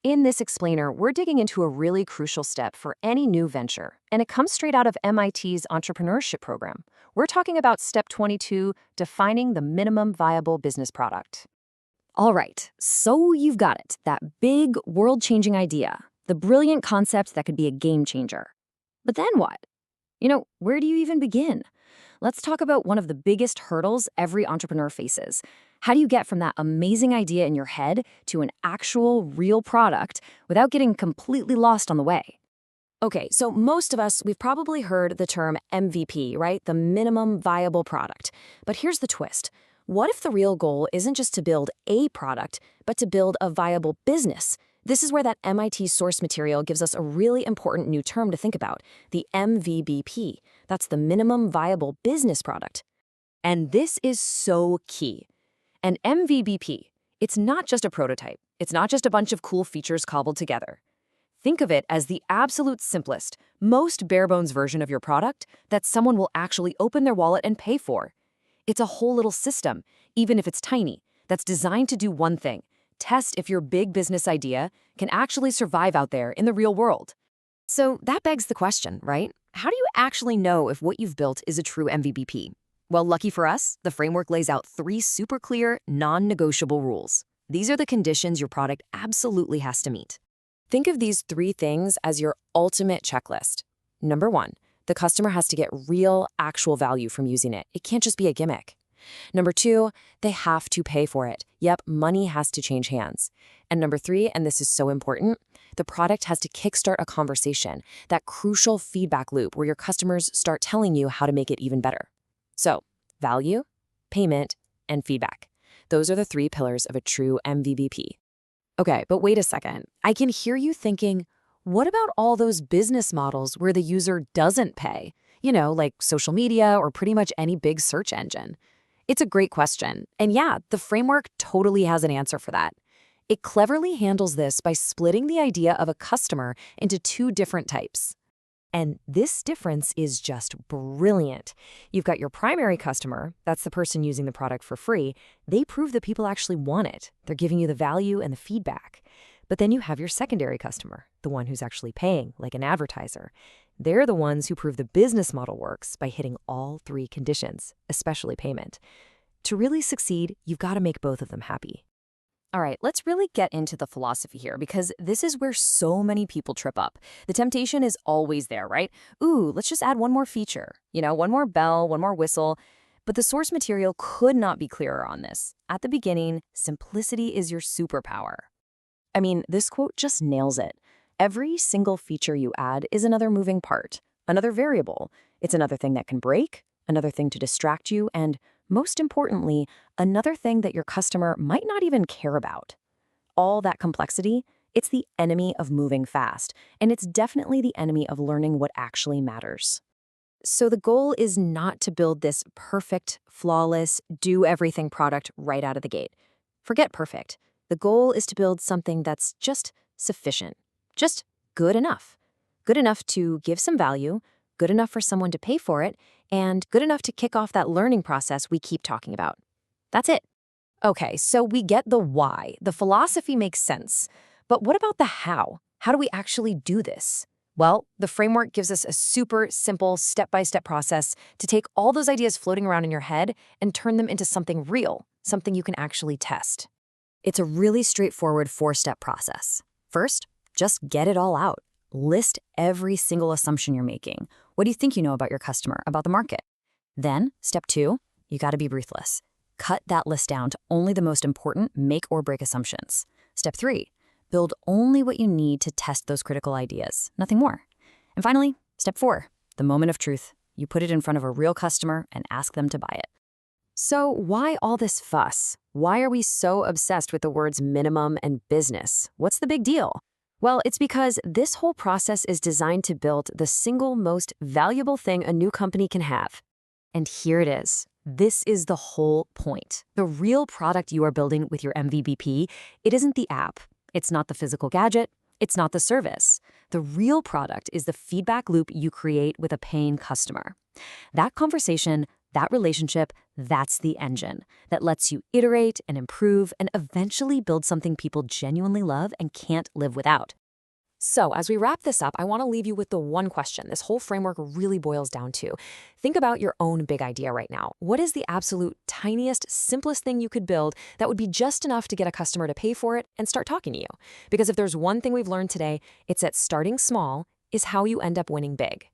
In this explainer, we're digging into a really crucial step for any new venture, and it comes straight out of MIT's entrepreneurship program. We're talking about step 22, defining the minimum viable business product. All right, so you've got it, that big, world-changing idea, the brilliant concept that could be a game changer. But then what? Where do you even begin? Let's talk about one of the biggest hurdles every entrepreneur faces. How do you get from that amazing idea in your head to an actual, real product without getting completely lost on the way? Okay, so most of us, we've probably heard the term MVP, right? The minimum viable product. But here's the twist. What if the real goal isn't just to build a product, but to build a viable business? This is where that MIT source material gives us a really important new term to think about, the MVBP. That's the minimum viable business product. And this is so key. An MVBP, it's not just a prototype. It's not just a bunch of cool features cobbled together. Think of it as the absolute simplest, most bare-bones version of your product that someone will actually open their wallet and pay for. It's a whole little system, even if it's tiny, that's designed to do one thing: test if your big business idea can actually survive out there in the real world. So that begs the question, right? How do you actually know if what you've built is a true MVBP? Well, lucky for us, the framework lays out 3 super clear, non-negotiable rules. These are the conditions your product absolutely has to meet. Think of these 3 things as your ultimate checklist. Number 1, the customer has to get real, actual value from using it. It can't just be a gimmick. Number 2, they have to pay for it. Yep, money has to change hands. And number 3, and this is so important, the product has to kickstart a conversation, that crucial feedback loop where your customers start telling you how to make it even better. So, value, payment, and feedback. Those are the 3 pillars of a true MVBP. Okay, but wait a second. I can hear you thinking, what about all those business models where the user doesn't pay? Like social media or pretty much any big search engine. It's a great question. And yeah, the framework totally has an answer for that. It cleverly handles this by splitting the idea of a customer into 2 different types. And this difference is just brilliant. You've got your primary customer, that's the person using the product for free. They prove that people actually want it. They're giving you the value and the feedback. But then you have your secondary customer, the one who's actually paying, like an advertiser. They're the ones who prove the business model works by hitting all 3 conditions, especially payment. To really succeed, you've got to make both of them happy. All right, let's really get into the philosophy here, because this is where so many people trip up. The temptation is always there, right? Ooh, let's just add one more feature. One more bell, one more whistle. But the source material could not be clearer on this. At the beginning, simplicity is your superpower. I mean, this quote just nails it. Every single feature you add is another moving part, another variable. It's another thing that can break, another thing to distract you, and most importantly, another thing that your customer might not even care about. All that complexity, it's the enemy of moving fast, and it's definitely the enemy of learning what actually matters. So the goal is not to build this perfect, flawless, do-everything product right out of the gate. Forget perfect. The goal is to build something that's just sufficient, just good enough. Good enough to give some value, good enough for someone to pay for it, and good enough to kick off that learning process we keep talking about. That's it. Okay, so we get the why. The philosophy makes sense. But what about the how? How do we actually do this? Well, the framework gives us a super simple step-by-step process to take all those ideas floating around in your head and turn them into something real, something you can actually test. It's a really straightforward 4-step process. First, just get it all out. List every single assumption you're making. What do you think you know about your customer, about the market? Then, step 2, you got to be ruthless. Cut that list down to only the most important make or break assumptions. Step 3, build only what you need to test those critical ideas, nothing more. And finally, step 4, the moment of truth. You put it in front of a real customer and ask them to buy it. So why all this fuss? Why are we so obsessed with the words minimum and business? What's the big deal? Well, it's because this whole process is designed to build the single most valuable thing a new company can have. And here it is. This is the whole point. The real product you are building with your MVBP, it isn't the app. It's not the physical gadget. It's not the service. The real product is the feedback loop you create with a paying customer. That conversation, That relationship, that's the engine that lets you iterate and improve and eventually build something people genuinely love and can't live without. So, as we wrap this up, I want to leave you with the one question this whole framework really boils down to. Think about your own big idea right now. What is the absolute tiniest, simplest thing you could build that would be just enough to get a customer to pay for it and start talking to you? Because if there's one thing we've learned today, it's that starting small is how you end up winning big.